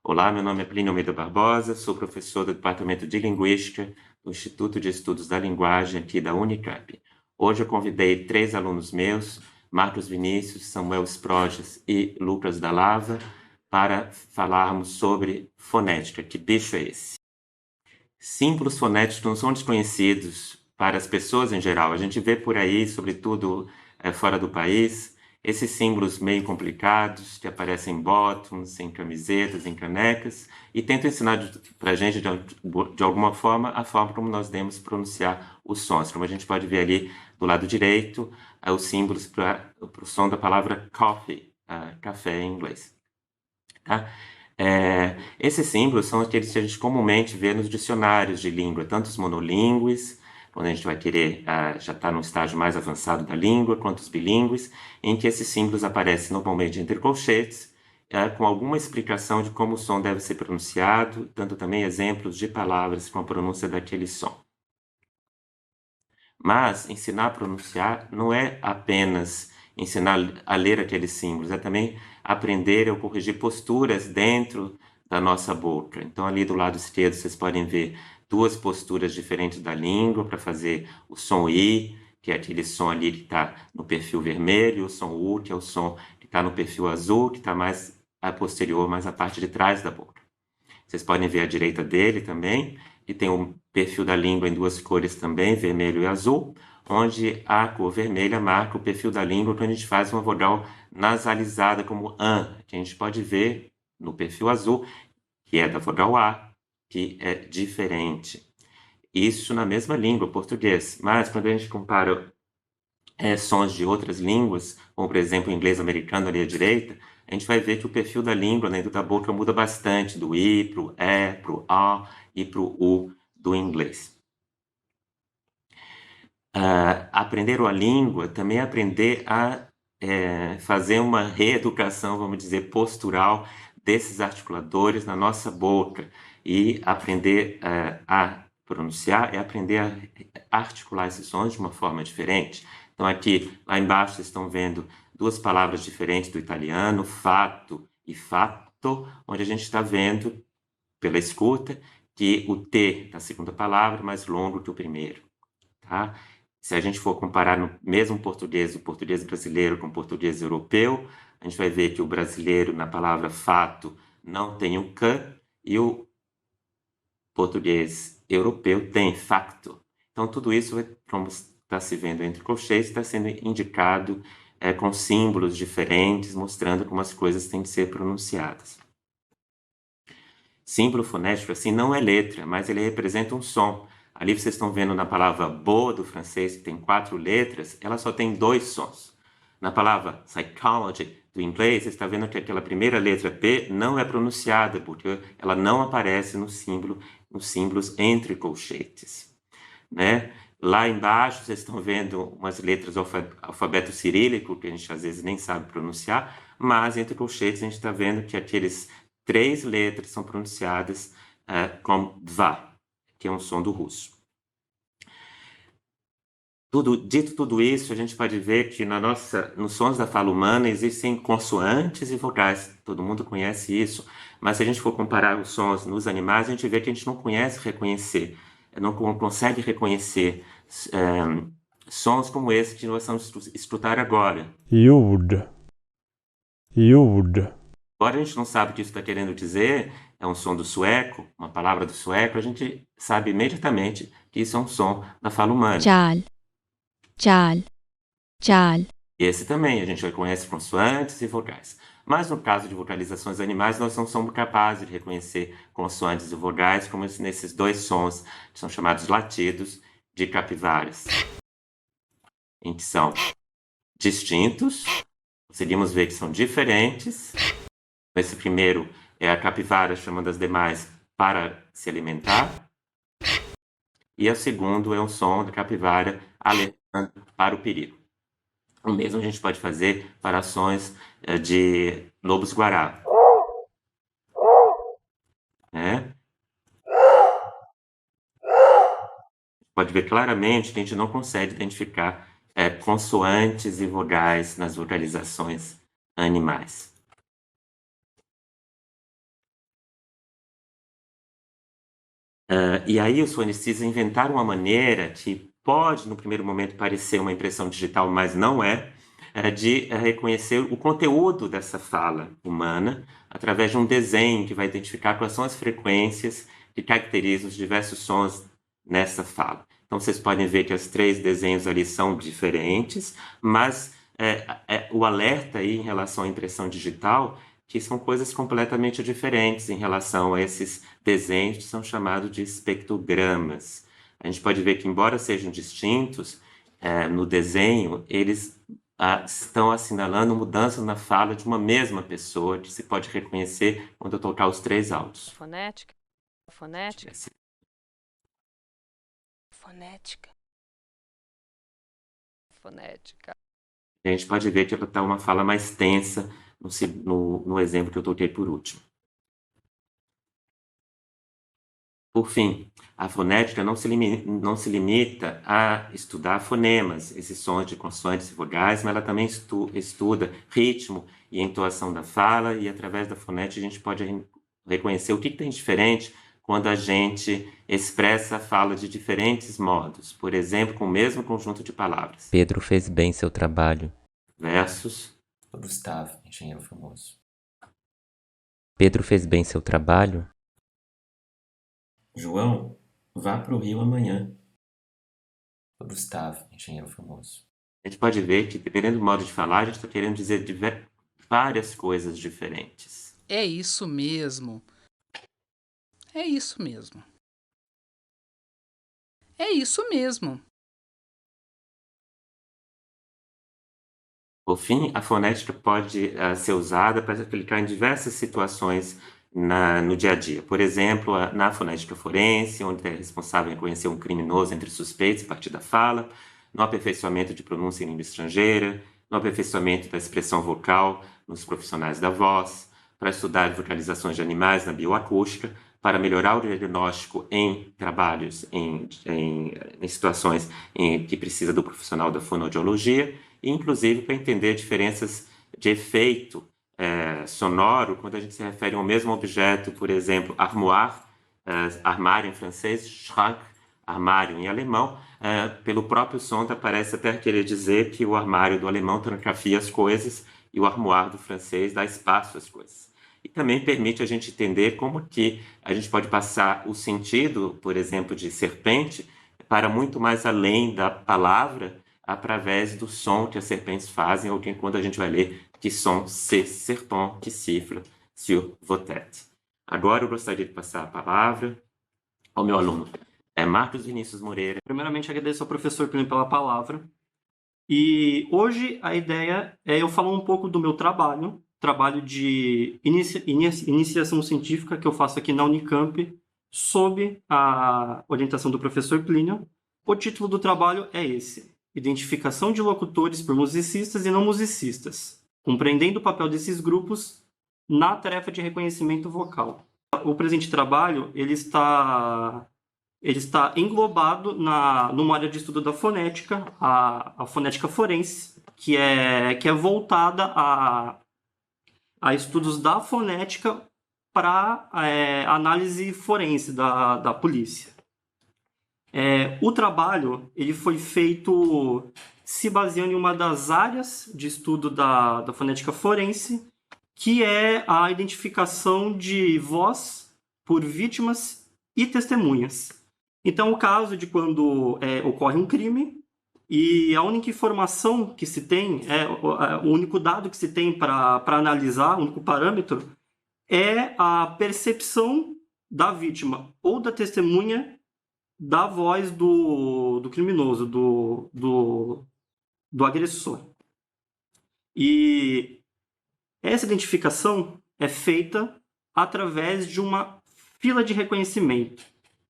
Olá, meu nome é Plínio Almeida Barbosa, sou professor do Departamento de Linguística do Instituto de Estudos da Linguagem aqui da Unicamp. Hoje eu convidei 3 alunos meus, Marcos Vinícius, Samuel Sproges e Lucas Dalava, para falarmos sobre fonética. Que bicho é esse? Símbolos fonéticos não são desconhecidos para as pessoas em geral. A gente vê por aí, sobretudo fora do país, esses símbolos meio complicados que aparecem em bottoms, em camisetas, em canecas, e tentam ensinar para a gente, de alguma forma, a forma como nós devemos pronunciar os sons. Como a gente pode ver ali do lado direito, os símbolos para o som da palavra coffee, café em inglês. Tá? Esses símbolos são aqueles que a gente comumente vê nos dicionários de língua, tanto os monolíngues, quando a gente vai querer já estar num estágio mais avançado da língua, quanto os bilíngues, em que esses símbolos aparecem normalmente entre colchetes, com alguma explicação de como o som deve ser pronunciado, dando também exemplos de palavras com a pronúncia daquele som. Mas ensinar a pronunciar não é apenas ensinar a ler aqueles símbolos, é também aprender ou corrigir posturas dentro da nossa boca. Então, ali do lado esquerdo, vocês podem ver 2 posturas diferentes da língua para fazer o som I, que é aquele som ali que está no perfil vermelho, e o som U, que é o som que está no perfil azul, que está mais a posterior, mais a parte de trás da boca. Vocês podem ver à direita dele também, que tem o perfil da língua em 2 cores também, vermelho e azul, onde a cor vermelha marca o perfil da língua quando a gente faz uma vogal nasalizada como an, que a gente pode ver no perfil azul, que é da vogal A, que é diferente. Isso na mesma língua, português. Mas quando a gente compara sons de outras línguas, como por exemplo o inglês americano ali à direita, a gente vai ver que o perfil da língua dentro da boca muda bastante, do I para o E, para o A e para o U do inglês. Aprender a língua também é aprender a fazer uma reeducação, vamos dizer, postural desses articuladores na nossa boca. E aprender a pronunciar é aprender a articular esses sons de uma forma diferente. Então aqui, lá embaixo, vocês estão vendo 2 palavras diferentes do italiano, fato e fatto, onde a gente está vendo, pela escuta, que o T da segunda palavra é mais longo que o primeiro. Tá? Se a gente for comparar no mesmo português, o português brasileiro com o português europeu, a gente vai ver que o brasileiro, na palavra fato, não tem o "k", e o português europeu tem facto. Então, tudo isso, como está se vendo entre colchetes, está sendo indicado com símbolos diferentes, mostrando como as coisas têm que ser pronunciadas. Símbolo fonético, assim, não é letra, mas ele representa um som. Ali vocês estão vendo na palavra beau do francês, que tem 4 letras, ela só tem 2 sons. Na palavra psychology do inglês, você está vendo que aquela primeira letra P não é pronunciada, porque ela não aparece no símbolo, nos símbolos entre colchetes. Né? Lá embaixo vocês estão vendo umas letras do alfabeto cirílico, que a gente às vezes nem sabe pronunciar, mas entre colchetes a gente está vendo que aqueles 3 letras são pronunciadas como dva, que é um som do russo. Dito tudo isso, a gente pode ver que nos sons da fala humana existem consoantes e vogais. Todo mundo conhece isso. Mas se a gente for comparar os sons nos animais, a gente vê que a gente não reconhecer, não consegue reconhecer sons como esse que nós vamos escutar agora. Jord. Jord. Agora a gente não sabe o que isso está querendo dizer, é um som do sueco, uma palavra do sueco, a gente sabe imediatamente que isso é um som da fala humana. Chal, chal, chal. E esse também, a gente reconhece consoantes e vogais. Mas no caso de vocalizações animais, nós não somos capazes de reconhecer consoantes e vogais, como nesses 2 sons, que são chamados latidos de capivaras, em que são distintos, conseguimos ver que são diferentes. Esse primeiro é a capivara chamando as demais para se alimentar, e o segundo é um som da capivara alertando para o perigo. O mesmo a gente pode fazer para ações de lobos-guará. Né? Pode ver claramente que a gente não consegue identificar consoantes e vogais nas vocalizações animais. E aí os fonetistas inventaram uma maneira que pode, no primeiro momento, parecer uma impressão digital, mas não é, de reconhecer o conteúdo dessa fala humana através de um desenho que vai identificar quais são as frequências que caracterizam os diversos sons nessa fala. Então vocês podem ver que os 3 desenhos ali são diferentes, mas o alerta aí em relação à impressão digital que são coisas completamente diferentes em relação a esses desenhos que são chamados de espectrogramas. A gente pode ver que, embora sejam distintos, no desenho, eles estão assinalando mudança na fala de uma mesma pessoa, que se pode reconhecer quando eu tocar os 3 áudios. Fonética, fonética, Esse- fonética, fonética. A gente pode ver que ela está uma fala mais tensa no exemplo que eu toquei por último. Por fim, a fonética não se limita a estudar fonemas, esses sons de consoantes e vogais, mas ela também estuda ritmo e entoação da fala, e através da fonética a gente pode reconhecer o que tem de diferente quando a gente expressa a fala de diferentes modos, por exemplo, com o mesmo conjunto de palavras. Pedro fez bem seu trabalho. Versus Gustavo, engenheiro famoso. Pedro fez bem seu trabalho. João, vá pro Rio amanhã. Gustavo, engenheiro famoso. a gente pode ver que, dependendo do modo de falar, a gente está querendo dizer várias coisas diferentes. É isso mesmo. É isso mesmo. É isso mesmo. Por fim, a fonética pode ser usada para aplicar em diversas situações no dia a dia. Por exemplo, na fonética forense, onde é responsável em reconhecer um criminoso entre suspeitos a partir da fala, no aperfeiçoamento de pronúncia em língua estrangeira, no aperfeiçoamento da expressão vocal nos profissionais da voz, para estudar vocalizações de animais na bioacústica, para melhorar o diagnóstico em trabalhos, em situações em que precisa do profissional da fonoaudiologia, e inclusive para entender diferenças de efeito sonoro quando a gente se refere ao mesmo objeto, por exemplo, armoire, armário em francês, Schrank, armário em alemão, pelo próprio som parece até querer dizer que o armário do alemão trancafiia as coisas e o armoire do francês dá espaço às coisas. E também permite a gente entender como que a gente pode passar o sentido, por exemplo, de serpente para muito mais além da palavra, através do som que as serpentes fazem, ou que quando a gente vai ler que som c'est serpent qui siffle sur vos têtes. Agora eu gostaria de passar a palavra ao meu aluno, Marcos Vinícius Moreira. Primeiramente, agradeço ao professor Plínio pela palavra. E hoje a ideia é eu falar um pouco do meu trabalho de iniciação científica que eu faço aqui na Unicamp, sob a orientação do professor Plínio. O título do trabalho é esse: Identificação de locutores por musicistas e não musicistas, compreendendo o papel desses grupos na tarefa de reconhecimento vocal. O presente trabalho ele está englobado numa área de estudo da fonética, a fonética forense, que é voltada a estudos da fonética para análise forense da polícia. O trabalho ele foi feito se baseando em uma das áreas de estudo da fonética forense, que é a identificação de voz por vítimas e testemunhas. Então, o caso de quando ocorre um crime e a única informação que se tem, o único dado que se tem para analisar, o único parâmetro, é a percepção da vítima ou da testemunha da voz do criminoso, do agressor. E essa identificação é feita através de uma fila de reconhecimento,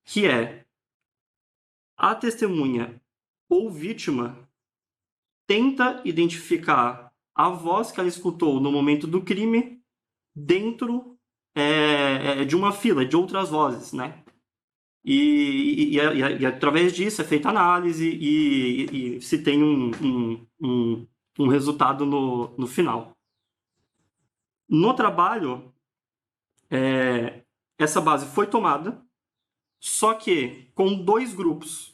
que é a testemunha ou vítima tenta identificar a voz que ela escutou no momento do crime dentro de uma fila de outras vozes, né? E através disso é feita análise e se tem um resultado no final. No trabalho, essa base foi tomada, só que com dois grupos,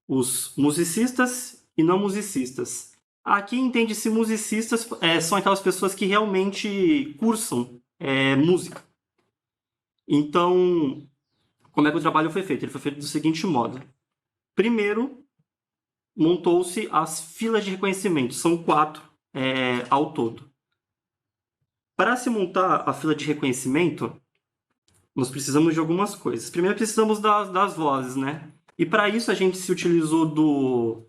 os musicistas e não musicistas. Aqui entende-se musicistas são aquelas pessoas que realmente cursam música. Então, como é que o trabalho foi feito? Ele foi feito do seguinte modo. Primeiro, montou-se as filas de reconhecimento. São 4 ao todo. Para se montar a fila de reconhecimento, nós precisamos de algumas coisas. Primeiro, precisamos das vozes, né? E para isso a gente se utilizou do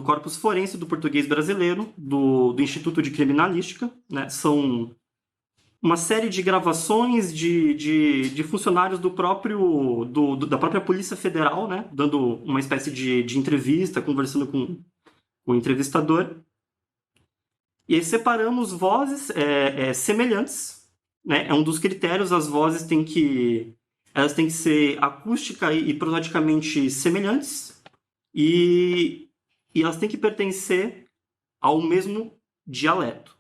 corpus forense do português brasileiro, do Instituto de Criminalística, né? São uma série de gravações de funcionários da própria Polícia Federal, né? Dando uma espécie de entrevista, conversando com o entrevistador. E aí separamos vozes semelhantes, né? É um dos critérios, as vozes elas têm que ser acústica e prosodicamente semelhantes e elas têm que pertencer ao mesmo dialeto.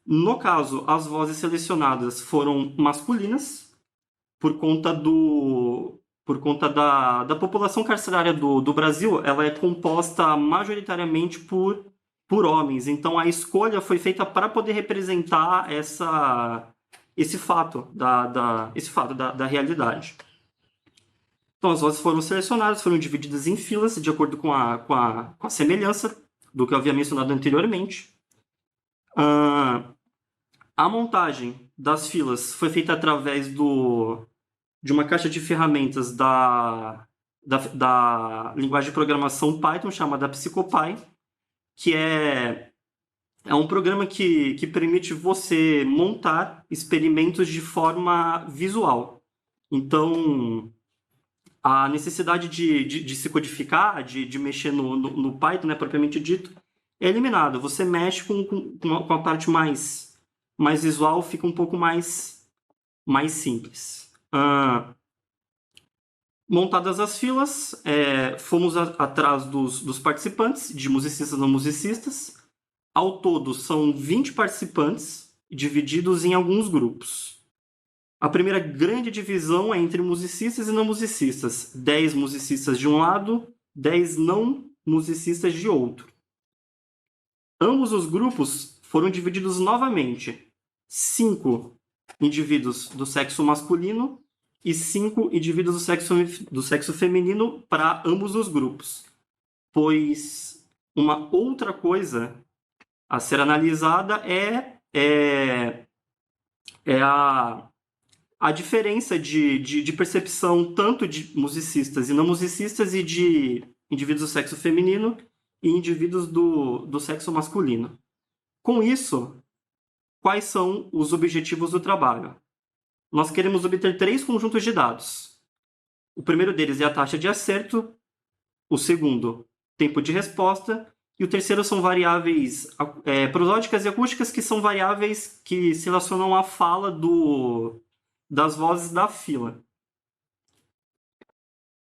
No caso, as vozes selecionadas foram masculinas por conta da população carcerária do Brasil. Ela é composta majoritariamente por homens. Então, a escolha foi feita para poder representar esse fato da realidade. Então, as vozes foram selecionadas, foram divididas em filas, de acordo com a semelhança do que eu havia mencionado anteriormente. A montagem das filas foi feita através de uma caixa de ferramentas da linguagem de programação Python, chamada PsychoPy, que é um programa que permite você montar experimentos de forma visual. Então, a necessidade de se codificar, de mexer no Python, né, propriamente dito, é eliminada. Você mexe com a parte mais visual, fica um pouco mais simples. Montadas as filas, fomos atrás dos participantes, de musicistas e não musicistas. Ao todo, são 20 participantes, divididos em alguns grupos. A primeira grande divisão é entre musicistas e não musicistas. 10 musicistas de um lado, 10 não musicistas de outro. Ambos os grupos foram divididos novamente. 5 indivíduos do sexo masculino e 5 indivíduos do sexo feminino para ambos os grupos. Pois uma outra coisa a ser analisada é a diferença de percepção tanto de musicistas e não musicistas e de indivíduos do sexo feminino e indivíduos do sexo masculino. Com isso, quais são os objetivos do trabalho? Nós queremos obter 3 conjuntos de dados. O primeiro deles é a taxa de acerto, o segundo, tempo de resposta, e o terceiro são variáveis prosódicas e acústicas, que são variáveis que se relacionam à fala das vozes da fila.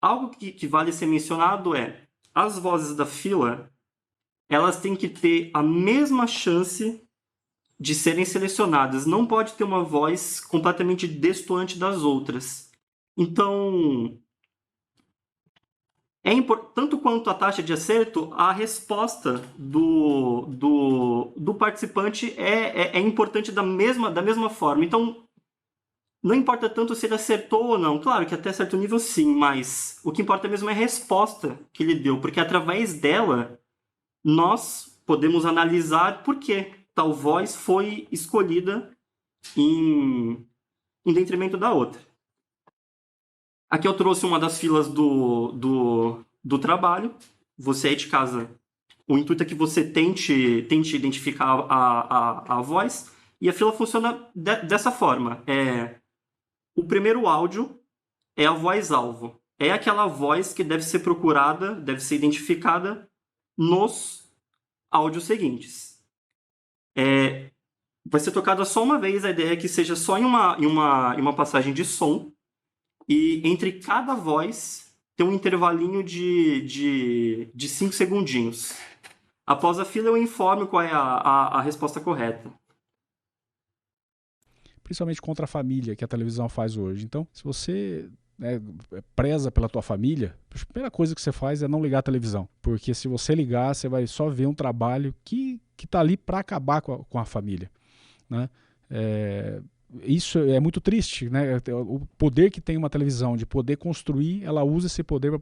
Algo que vale ser mencionado é as vozes da fila, elas têm que ter a mesma chance de serem selecionadas. Não pode ter uma voz completamente destoante das outras. Então, tanto quanto a taxa de acerto, a resposta do participante é importante da mesma forma. Então, não importa tanto se ele acertou ou não. Claro que até certo nível sim, mas o que importa mesmo é a resposta que ele deu, porque através dela nós podemos analisar por que tal voz foi escolhida em detrimento da outra. Aqui eu trouxe uma das filas do trabalho. Você aí de casa, o intuito é que você tente identificar a voz, e a fila funciona dessa forma. O primeiro áudio é a voz-alvo. É aquela voz que deve ser procurada, deve ser identificada nos áudios seguintes. Vai ser tocada só uma vez, a ideia é que seja só em uma passagem de som, e entre cada voz tem um intervalinho de 5 segundinhos. Após a fila eu informo qual é a resposta correta. Principalmente contra a família que a televisão faz hoje. Então, se você né, preza pela tua família, a primeira coisa que você faz é não ligar a televisão. Porque se você ligar, você vai só ver um trabalho que está ali para acabar com a família, né? Isso é muito triste, né? O poder que tem uma televisão de poder construir, ela usa esse poder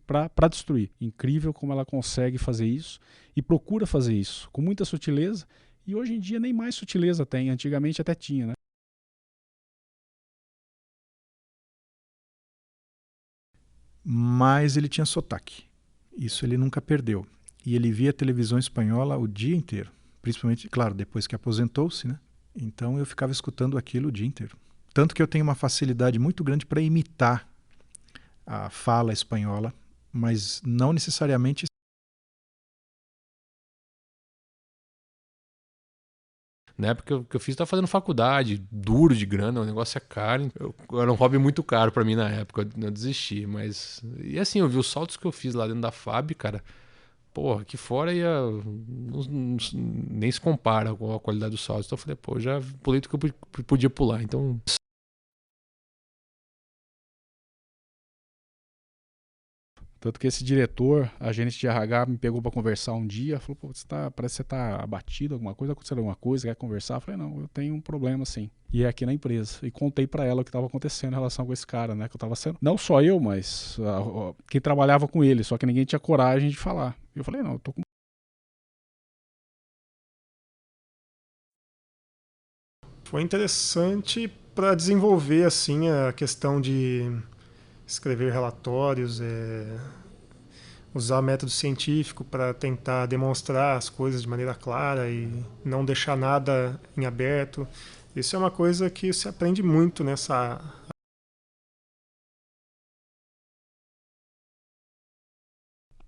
para destruir. Incrível como ela consegue fazer isso e procura fazer isso com muita sutileza. E hoje em dia nem mais sutileza tem, antigamente até tinha, né? Mas ele tinha sotaque. Isso ele nunca perdeu. E ele via televisão espanhola o dia inteiro. Principalmente, claro, depois que aposentou-se, né? Então eu ficava escutando aquilo o dia inteiro. Tanto que eu tenho uma facilidade muito grande para imitar a fala espanhola, mas não necessariamente. Na época que eu fiz, eu tava fazendo faculdade, duro de grana, o negócio é caro. Era um hobby muito caro pra mim na época, eu desisti. Mas. E assim, eu vi os saltos que eu fiz lá dentro da FAB, cara. Porra, aqui fora nem se compara com a qualidade dos saltos. Então eu falei, pô, já pulei tudo que eu podia pular. Então. Tanto que esse diretor, a gerente de RH, me pegou para conversar um dia, falou, pô, parece que você tá abatido, aconteceu alguma coisa, quer conversar? Eu falei, não, eu tenho um problema sim. E é aqui na empresa. E contei para ela o que estava acontecendo em relação com esse cara, né? Que eu tava sendo. Não só eu, mas quem trabalhava com ele, só que ninguém tinha coragem de falar. E eu falei, não, eu tô com. Foi interessante para desenvolver assim a questão de escrever relatórios, usar método científico para tentar demonstrar as coisas de maneira clara e não deixar nada em aberto. Isso é uma coisa que se aprende muito nessa.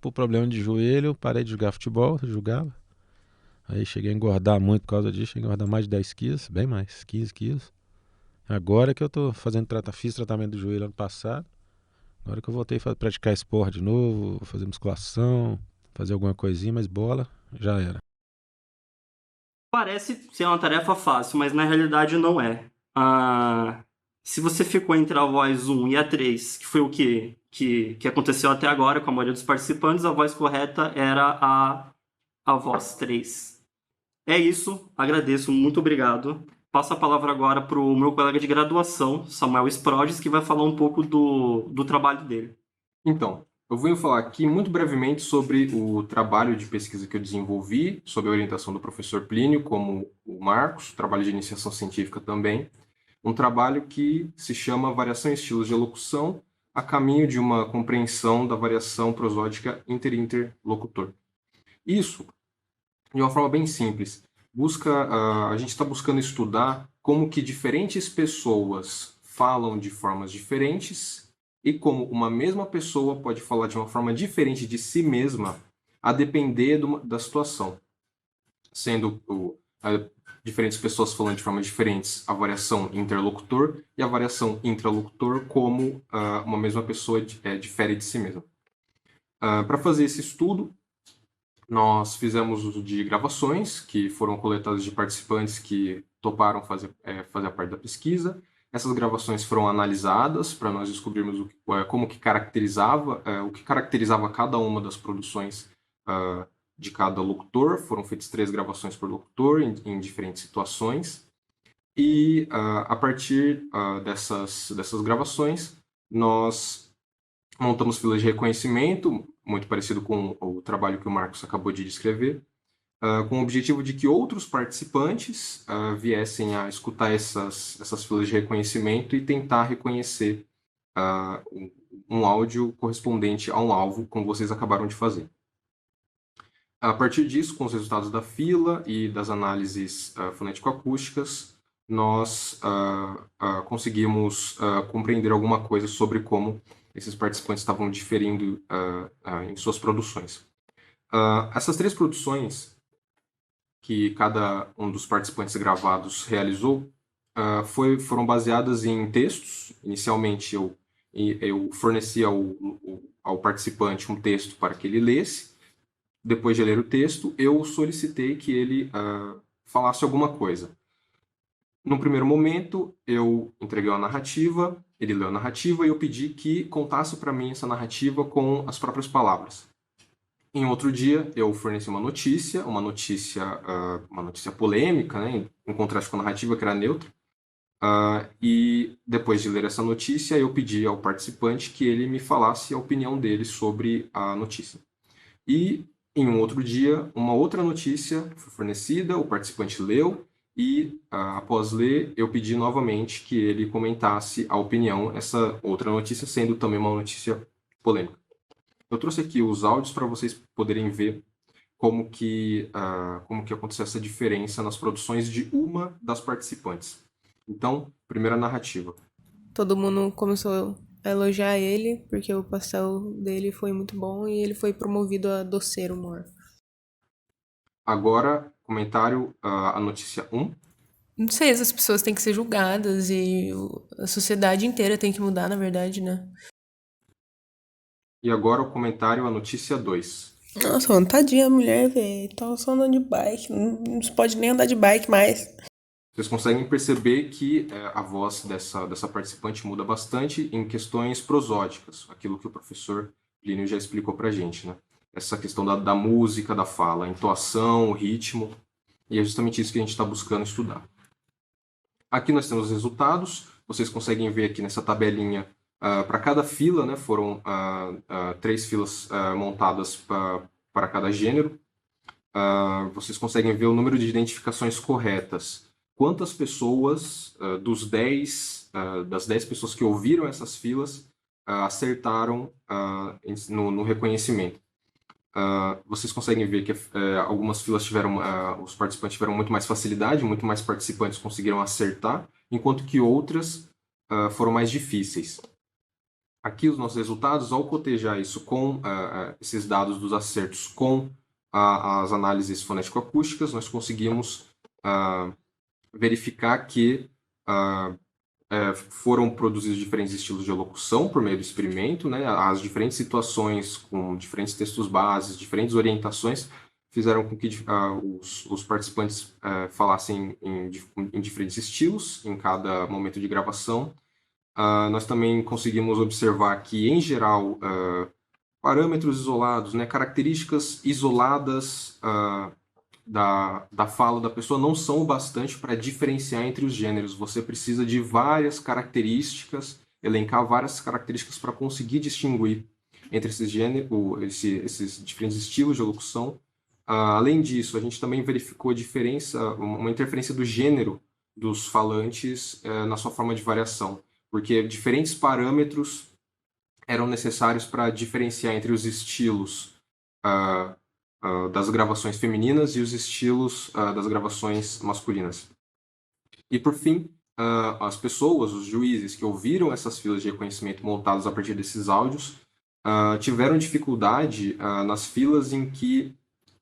Por problema de joelho, eu parei de jogar futebol, eu jogava. Aí cheguei a engordar muito por causa disso, cheguei a engordar mais de 10 quilos, bem mais, 15 quilos. Agora que eu tô fiz tratamento do joelho ano passado. Agora que eu voltei a praticar esporte de novo, fazer musculação, fazer alguma coisinha, mas bola já era. Parece ser uma tarefa fácil, mas na realidade não é. Se você ficou entre a voz 1 e a 3, que foi o que aconteceu até agora com a maioria dos participantes, a voz correta era a voz 3. É isso, agradeço, muito obrigado. Passo a palavra agora para o meu colega de graduação, Samuel Sprodes, que vai falar um pouco do trabalho dele. Então, eu vou falar aqui muito brevemente sobre o trabalho de pesquisa que eu desenvolvi, sob a orientação do professor Plínio, como o Marcos, trabalho de iniciação científica também. Um trabalho que se chama Variação em Estilos de Elocução, a caminho de uma compreensão da variação prosódica inter-interlocutor. Isso, de uma forma bem simples, a gente está buscando estudar como que diferentes pessoas falam de formas diferentes e como uma mesma pessoa pode falar de uma forma diferente de si mesma, a depender da situação. Sendo diferentes pessoas falando de formas diferentes, a variação interlocutor e a variação intralocutor, como uma mesma pessoa difere de si mesma. Para fazer esse estudo, nós fizemos uso de gravações que foram coletadas de participantes que toparam fazer a parte da pesquisa. Essas gravações foram analisadas para nós descobrirmos como que caracterizava, o que caracterizava cada uma das produções de cada locutor. Foram feitas 3 gravações por locutor em diferentes situações. E a partir dessas gravações, nós montamos filas de reconhecimento, muito parecido com o trabalho que o Marcos acabou de descrever, com o objetivo de que outros participantes viessem a escutar essas filas de reconhecimento e tentar reconhecer um áudio correspondente a um alvo, como vocês acabaram de fazer. A partir disso, com os resultados da fila e das análises fonético-acústicas, nós conseguimos compreender alguma coisa sobre como esses participantes estavam diferindo em suas produções. Essas 3 produções que cada um dos participantes gravados realizou foram baseadas em textos. Inicialmente, eu fornecia ao participante um texto para que ele lesse. Depois de ler o texto, eu solicitei que ele falasse alguma coisa. No primeiro momento, eu entreguei uma narrativa, ele leu a narrativa e eu pedi que contasse para mim essa narrativa com as próprias palavras. Em outro dia, eu forneci uma notícia polêmica, né, em contraste com a narrativa que era neutra. E depois de ler essa notícia, eu pedi ao participante que ele me falasse a opinião dele sobre a notícia. E em um outro dia, uma outra notícia foi fornecida, o participante leu e, após ler, eu pedi novamente que ele comentasse a opinião, essa outra notícia sendo também uma notícia polêmica. Eu trouxe aqui os áudios para vocês poderem ver como que aconteceu essa diferença nas produções de uma das participantes. Então, primeira narrativa. Todo mundo começou a elogiar ele, porque o pastel dele foi muito bom e ele foi promovido a doceiro maior. Agora, comentário, a notícia 1. Não sei, essas pessoas têm que ser julgadas e a sociedade inteira tem que mudar, na verdade, né? E agora o comentário, a notícia 2. Nossa, mano, tadinha a mulher, velho. Tava só andando de bike. Não se pode nem andar de bike mais. Vocês conseguem perceber que a voz dessa participante muda bastante em questões prosódicas, aquilo que o professor Plínio já explicou pra gente, né? Essa questão da música, da fala, a entoação, o ritmo, e é justamente isso que a gente está buscando estudar. Aqui nós temos os resultados, vocês conseguem ver aqui nessa tabelinha, para cada fila, né, foram 3 filas montadas para cada gênero. Vocês conseguem ver o número de identificações corretas. Quantas pessoas das 10 pessoas que ouviram essas filas acertaram no reconhecimento. Vocês conseguem ver que algumas filas os participantes tiveram muito mais facilidade, muito mais participantes conseguiram acertar, enquanto que outras foram mais difíceis. Aqui os nossos resultados, ao cotejar isso com esses dados dos acertos com as análises fonético-acústicas, nós conseguimos verificar que foram produzidos diferentes estilos de elocução por meio do experimento, né? As diferentes situações com diferentes textos bases, diferentes orientações, fizeram com que os participantes falassem em diferentes estilos em cada momento de gravação. Nós também conseguimos observar que, em geral, parâmetros isolados, né, características isoladas da fala da pessoa não são o bastante para diferenciar entre os gêneros. Você precisa de várias características, elencar várias características para conseguir distinguir entre esses gêneros, esses diferentes estilos de elocução. Além disso, a gente também verificou uma interferência do gênero dos falantes na sua forma de variação, porque diferentes parâmetros eram necessários para diferenciar entre os estilos das gravações femininas e os estilos das gravações masculinas. E, por fim, as pessoas, os juízes que ouviram essas filas de reconhecimento montadas a partir desses áudios, tiveram dificuldade nas filas em que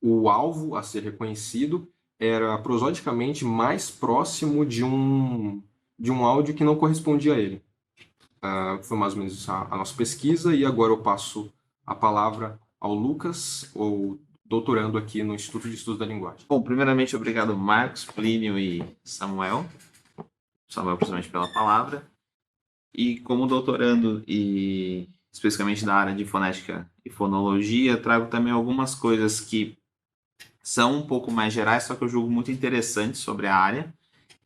o alvo a ser reconhecido era prosodicamente mais próximo de um áudio que não correspondia a ele. Foi mais ou menos a nossa pesquisa, e agora eu passo a palavra ao Lucas, ou doutorando aqui no Instituto de Estudos da Linguagem. Bom, primeiramente, obrigado Marcos, Plínio e Samuel, principalmente pela palavra. E como doutorando e especificamente da área de fonética e fonologia, trago também algumas coisas que são um pouco mais gerais, só que eu julgo muito interessantes sobre a área.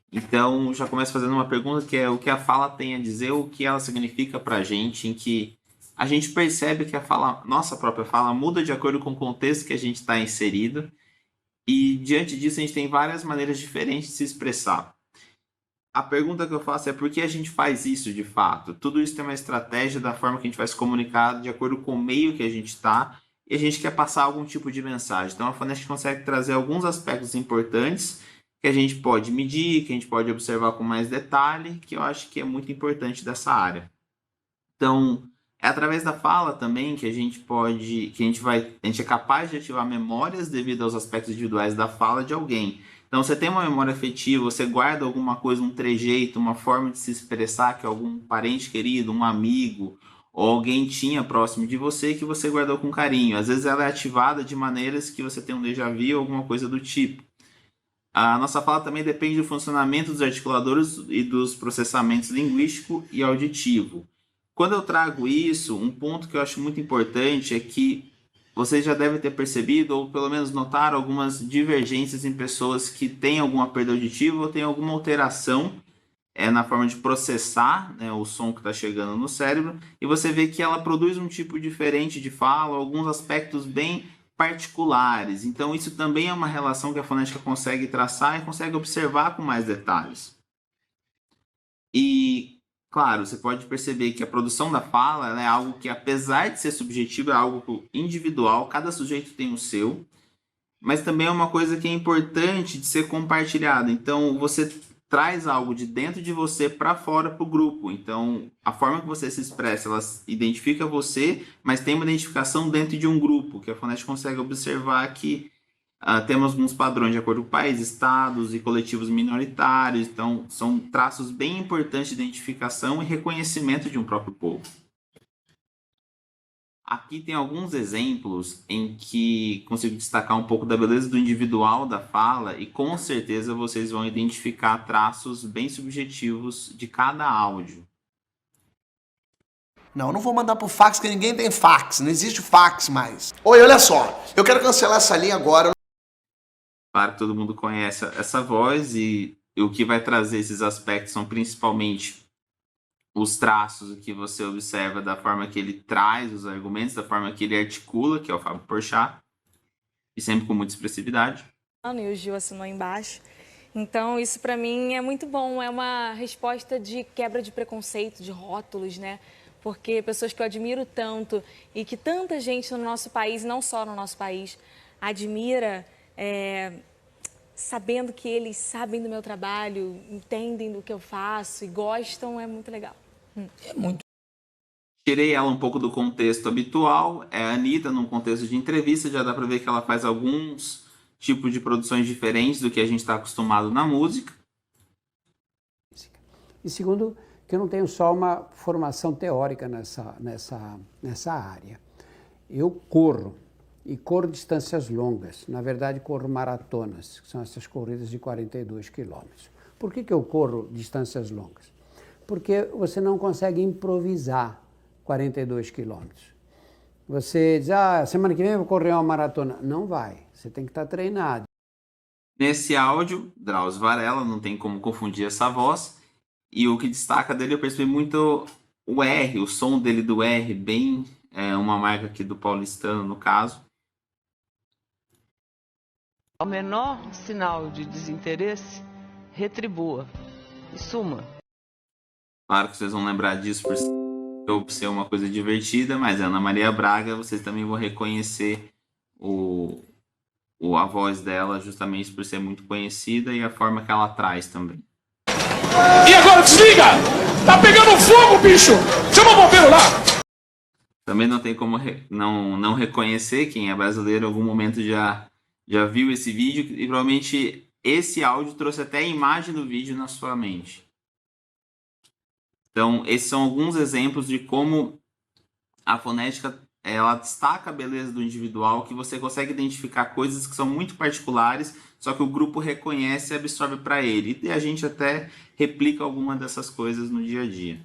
Então, já começo fazendo uma pergunta que é o que a fala tem a dizer, o que ela significa para a gente, em que a gente percebe que nossa própria fala muda de acordo com o contexto que a gente está inserido, e diante disso a gente tem várias maneiras diferentes de se expressar. A pergunta que eu faço é por que a gente faz isso de fato? Tudo isso tem uma estratégia da forma que a gente vai se comunicar de acordo com o meio que a gente está, e a gente quer passar algum tipo de mensagem. Então a fonética consegue trazer alguns aspectos importantes que a gente pode medir, que a gente pode observar com mais detalhe, que eu acho que é muito importante dessa área. Então, é através da fala também que a gente é capaz de ativar memórias devido aos aspectos individuais da fala de alguém. Então, você tem uma memória afetiva, você guarda alguma coisa, um trejeito, uma forma de se expressar que algum parente querido, um amigo ou alguém tinha próximo de você que você guardou com carinho. Às vezes ela é ativada de maneiras que você tem um déjà vu ou alguma coisa do tipo. A nossa fala também depende do funcionamento dos articuladores e dos processamentos linguístico e auditivo. Quando eu trago isso, um ponto que eu acho muito importante é que vocês já devem ter percebido, ou pelo menos notaram, algumas divergências em pessoas que têm alguma perda auditiva ou têm alguma alteração na forma de processar, né, o som que está chegando no cérebro, e você vê que ela produz um tipo diferente de fala, alguns aspectos bem particulares. Então, isso também é uma relação que a fonética consegue traçar e consegue observar com mais detalhes. E, claro, você pode perceber que a produção da fala ela é algo que, apesar de ser subjetivo, é algo individual, cada sujeito tem o seu, mas também é uma coisa que é importante de ser compartilhada. Então, você traz algo de dentro de você para fora para o grupo. Então, a forma que você se expressa, ela identifica você, mas tem uma identificação dentro de um grupo, que a fonética consegue observar que temos alguns padrões de acordo com o país, estados e coletivos minoritários. Então, são traços bem importantes de identificação e reconhecimento de um próprio povo. Aqui tem alguns exemplos em que consigo destacar um pouco da beleza do individual da fala e com certeza vocês vão identificar traços bem subjetivos de cada áudio. Não, eu não vou mandar pro fax, porque ninguém tem fax, não existe fax mais. Oi, olha só, eu quero cancelar essa linha agora. Claro que todo mundo conhece essa voz e o que vai trazer esses aspectos são principalmente os traços que você observa da forma que ele traz os argumentos, da forma que ele articula, que é o Fábio Porchat, e sempre com muita expressividade. E o Gil assinou embaixo. Então, isso para mim é muito bom. É uma resposta de quebra de preconceito, de rótulos, né? Porque pessoas que eu admiro tanto e que tanta gente no nosso país, não só no nosso país, admira, sabendo que eles sabem do meu trabalho, entendem do que eu faço e gostam, é muito legal. É muito. Tirei ela um pouco do contexto habitual. É a Anitta num contexto de entrevista, já dá para ver que ela faz alguns tipos de produções diferentes do que a gente está acostumado na música. E segundo, que eu não tenho só uma formação teórica nessa área. Eu corro, e corro distâncias longas. Na verdade, corro maratonas, que são essas corridas de 42 quilômetros. Por que eu corro distâncias longas? Porque você não consegue improvisar 42 quilômetros. Você diz, semana que vem eu vou correr uma maratona. Não vai, você tem que estar treinado. Nesse áudio, Drauzio Varela, não tem como confundir essa voz. E o que destaca dele, eu percebi muito o R, o som dele do R, bem uma marca aqui do paulistano, no caso. Ao menor sinal de desinteresse, retribua e suma. Claro que vocês vão lembrar disso por ser uma coisa divertida, mas Ana Maria Braga, vocês também vão reconhecer a voz dela justamente por ser muito conhecida e a forma que ela traz também. E agora desliga! Tá pegando fogo, bicho! Chama o bombeiro lá! Também não tem como não reconhecer, quem é brasileiro em algum momento já viu esse vídeo e provavelmente esse áudio trouxe até a imagem do vídeo na sua mente. Então, esses são alguns exemplos de como a fonética ela destaca a beleza do individual, que você consegue identificar coisas que são muito particulares, só que o grupo reconhece e absorve para ele. E a gente até replica alguma dessas coisas no dia a dia.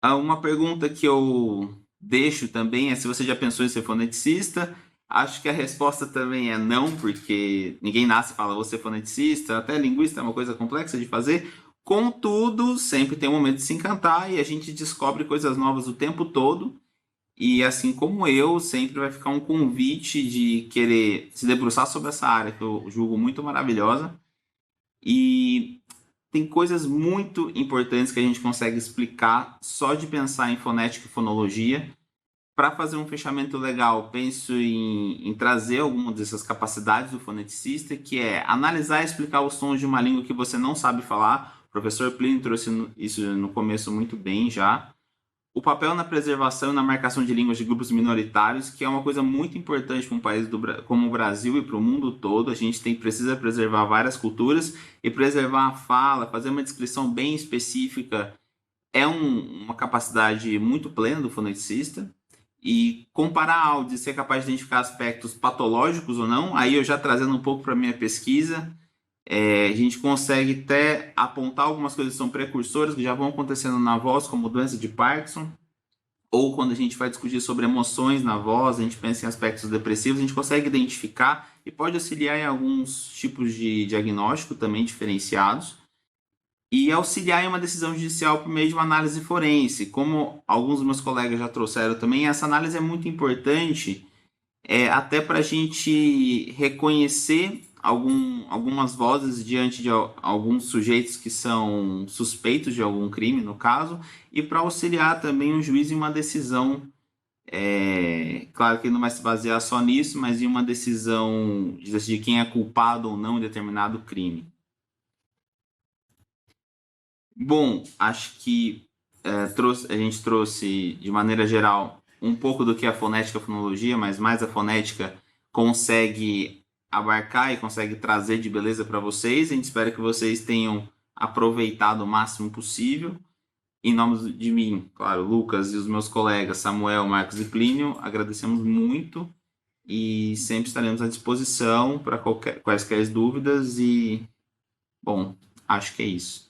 Uma pergunta que eu deixo também é se você já pensou em ser foneticista. Acho que a resposta também é não, porque ninguém nasce e fala vou ser foneticista, até linguista é uma coisa complexa de fazer. Contudo, sempre tem um momento de se encantar e a gente descobre coisas novas o tempo todo. E assim como eu, sempre vai ficar um convite de querer se debruçar sobre essa área que eu julgo muito maravilhosa. E tem coisas muito importantes que a gente consegue explicar só de pensar em fonética e fonologia. Para fazer um fechamento legal, penso em trazer algumas dessas capacidades do foneticista, que é analisar e explicar os sons de uma língua que você não sabe falar. O professor Plínio trouxe isso no começo muito bem já. O papel na preservação e na marcação de línguas de grupos minoritários, que é uma coisa muito importante para um país como o Brasil e para o mundo todo. A gente precisa preservar várias culturas e preservar a fala, fazer uma descrição bem específica é uma capacidade muito plena do foneticista. e comparar áudios e ser capaz de identificar aspectos patológicos ou não. Aí eu já trazendo um pouco para a minha pesquisa, a gente consegue até apontar algumas coisas que são precursoras que já vão acontecendo na voz, como doença de Parkinson, ou quando a gente vai discutir sobre emoções na voz, a gente pensa em aspectos depressivos, a gente consegue identificar e pode auxiliar em alguns tipos de diagnóstico também diferenciados, e auxiliar em uma decisão judicial por meio de uma análise forense. Como alguns dos meus colegas já trouxeram também, essa análise é muito importante, até para a gente reconhecer algumas vozes diante de alguns sujeitos que são suspeitos de algum crime, no caso, e para auxiliar também um juiz em uma decisão, claro que ele não vai se basear só nisso, mas em uma decisão de decidir quem é culpado ou não em determinado crime. Bom, acho que a gente trouxe, de maneira geral, um pouco do que é a fonética e a fonologia, mas mais a fonética consegue abarcar e consegue trazer de beleza para vocês. A gente espera que vocês tenham aproveitado o máximo possível. Em nome de mim, claro, Lucas e os meus colegas Samuel, Marcos e Plínio, agradecemos muito e sempre estaremos à disposição para quaisquer dúvidas. E, bom, acho que é isso.